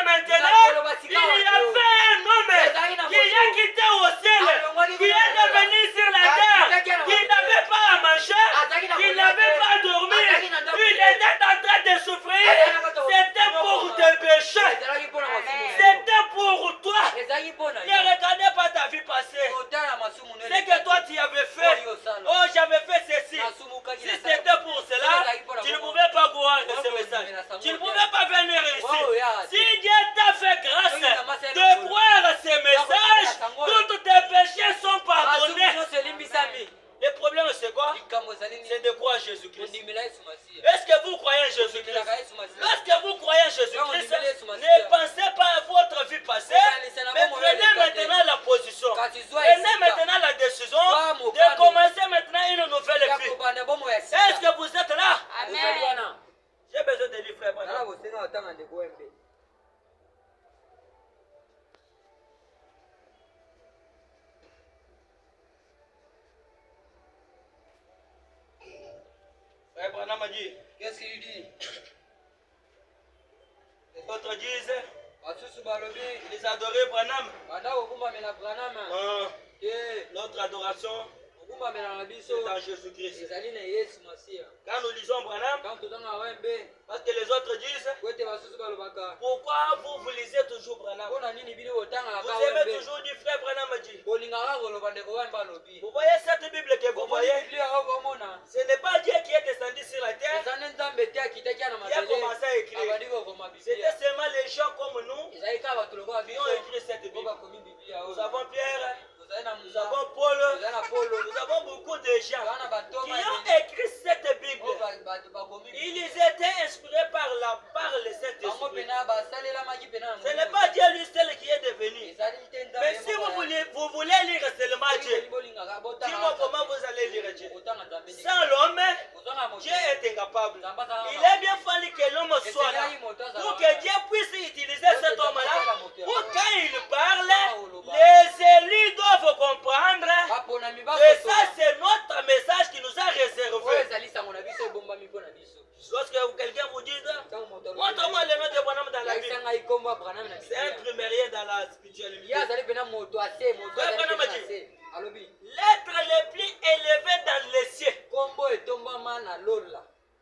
jusqu'à maintenant, il y avait un homme qui a quitté au ciel, qui est devenu sur la terre, qui n'avait pas à manger, qui n'avait pas à dormir, il était en train de souffrir. C'était pour tes péchés, c'était pour toi. Ne regardez pas ta vie passée, c'est que toi tu avais fait. Oh, j'avais fait ceci. Si c'était pour cela, tu ne pouvais pas voir ce message. Tu ne pouvais pas venir ici. Si Dieu t'a fait grâce de croire ce message, tous tes péchés sont pardonnés. Le problème c'est quoi? C'est de croire en Jésus-Christ. Est-ce que vous croyez en Jésus-Christ? Lorsque vous croyez en Jésus-Christ, ne pensez pas à votre vie passée, mais prenez maintenant la position. Prenez maintenant la décision de commencer maintenant une nouvelle vie. Est-ce que vous êtes là? Amen. J'ai besoin de lui, frère. Frère Branham a dit. Qu'est-ce qu'il dit? Les autres disent. Ils adoraient Branham. Notre adoration c'est en Jésus-Christ. Quand nous lisons Branham, parce que les autres disent, pourquoi vous lisez toujours Branham? Vous aimez toujours du frère Branham dit. Vous voyez cette Bible que vous voyez? Ce n'est pas Dieu qui est descendu sur la terre qui a commencé à écrire. C'était seulement les gens comme nous qui ont écrit cette Bible. Nous avons Pierre, nous avons Paul, nous avons beaucoup de gens qui ont écrit cette Bible. Ils étaient inspirés par la parole de cette Bible. Ce n'est pas Dieu lui seul qui est devenu. Mais si vous voulez lire seulement Dieu, dis-moi comment vous allez lire Dieu. Sans l'homme, Dieu est incapable. Il est bien fallu que l'homme soit là pour que Dieu puisse utiliser cet homme-là. Pour quand il parle, les élus doivent comprendre que ça c'est notre message qui nous a réservé. Lorsque quelqu'un vous dit, montre-moi le nom de Branham dans la Bible. C'est un primérien dans la spiritualité. L'être le plus élevé dans les cieux.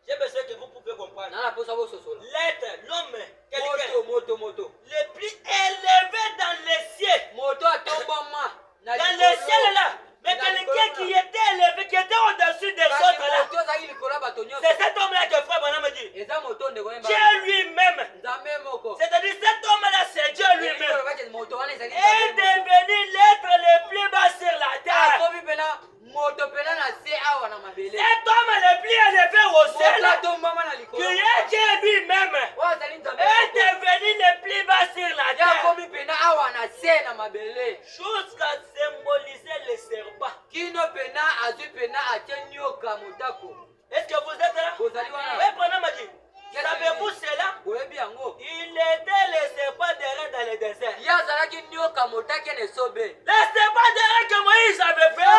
J'ai besoin que vous pouvez comprendre. L'être, l'homme, quelqu'un, le plus élevé dans les cieux. Dans les cieux là. Mais quelqu'un qui était élevé, qui était au-dessus des autres là. C'est cet homme-là que frère Branham me dit. Dieu lui-même. C'est-à-dire cet homme-là, c'est Dieu lui-même. Est devenu l'être le plus bas sur la terre. Cet homme le plus élevé au ciel, qui est Dieu lui-même, est devenu le plus bas sur la terre. Jusqu'à symboliser le serpent. Est-ce que vous êtes là? Oui, Branham a dit. Savez-vous cela? Il était le serpent d'airain dans le désert. Le serpent d'airain que Moïse avait fait,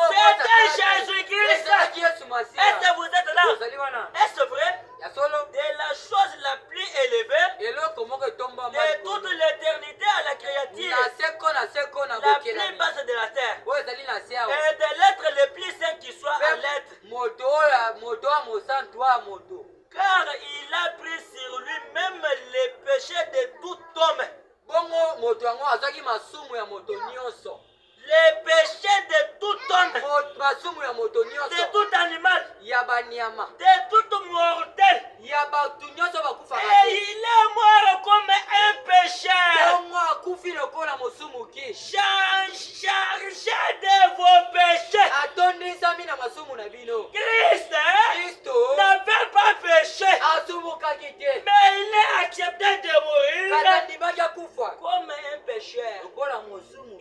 c'était Jésus-Christ. Est-ce que vous êtes là? Est-ce vrai? De la chose la plus élevée, de toute l'éternité à la créature, la plus basse de la terre, et de l'être le plus saint qui soit à l'être. Car il a pris sur lui-même les péchés de tout homme. Les péchés de tout homme, de tout animal, de tout mortel. Et il est mort comme un pécheur. Chargé de vos péchés. Christ n'avait pas péché, mais il est accepté de mourir comme un pécheur.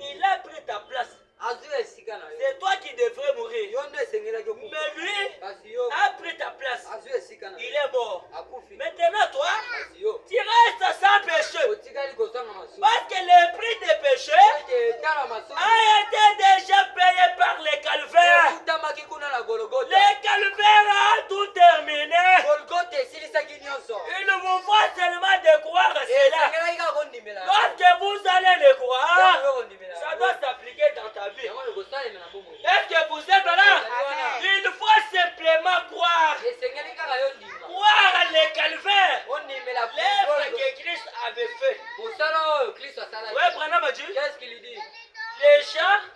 Il a pris ta place. C'est toi qui devrais mourir. Mais lui a pris ta place. Branham a dit? Qu'est-ce qu'il dit? Les chats